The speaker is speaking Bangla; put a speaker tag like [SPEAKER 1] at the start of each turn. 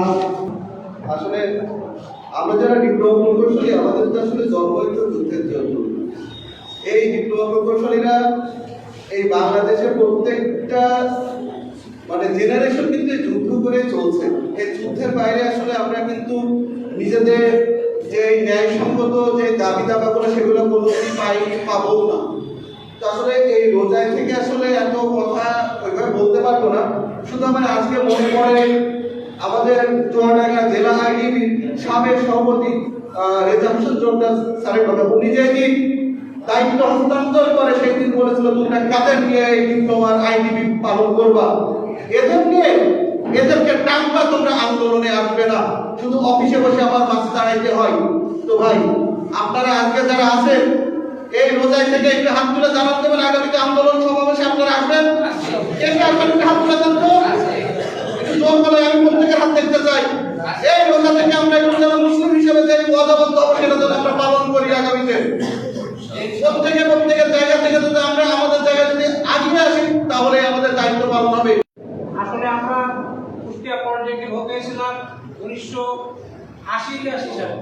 [SPEAKER 1] আর আসলে আমরা যারা ডিপ্লোমা প্রকৌশলী আমাদের তো আসলে জন্মই তো যুদ্ধের জন্য। এই ডিপ্লোমা প্রকৌশলীরা এই বাংলাদেশের প্রত্যেকটা মানে জেনারেশন কিন্তু যুদ্ধ করে চলছে। এই যুদ্ধের বাইরে আসলে আমরা কিন্তু নিজেদের যে ন্যায়সঙ্গত যে দাবি দাবাগুলো সেগুলো কোনোদিনই পাবো না। তো আসলে এই রোজায় থেকে আসলে এত কথা ওইভাবে বলতে পারবো না। শুধু আমার আজকে মনে পড়ে আমাদের চুয়াডাঙ্গা জেলা আইডিবি সাবেক সভাপতি রেজা হোসেন জোরদার স্যারের কথা। উনি যেদিন দায়িত্ব হস্তান্তর করে সেই দিন বলেছিল তোমরা কাদের নিয়ে এই ডিপ্লোমার আইডিবি পালন করবা, এদের নিয়ে এদেরকে টানবা, তোমরা আন্দোলনে আসবে না, শুধু অফিসে বসে আমার মাঝে দাঁড়াইতে হয়। তো ভাই আপনারা আজকে যারা আছেন এই রোজায় থেকে একটু হাত তুলে জানান দেবেন আগামীতে আন্দোলন সমাবেশে আপনারা আসবেন। কে কে আসবেন একটু হাত তুলে জানান তো, একটু জোর বলে আমি প্রত্যেকের হাত দেখতে চাই। এই রোজা থেকে আমরা একটু যেন মুসলিম হিসেবে যে ওয়াদাবদ্ধ সেটা যেন আমরা পালন করি আগামীতে। প্রত্যেকের জায়গা থেকে যদি আমরা আমাদের জায়গায় যদি আগিয়ে আসি তাহলে আমাদের দায়িত্ব পালন হবে।
[SPEAKER 2] আসলে আমরা কুষ্টিয়া পলিটেকনিক হতে এসেছিলাম 1980 সালে।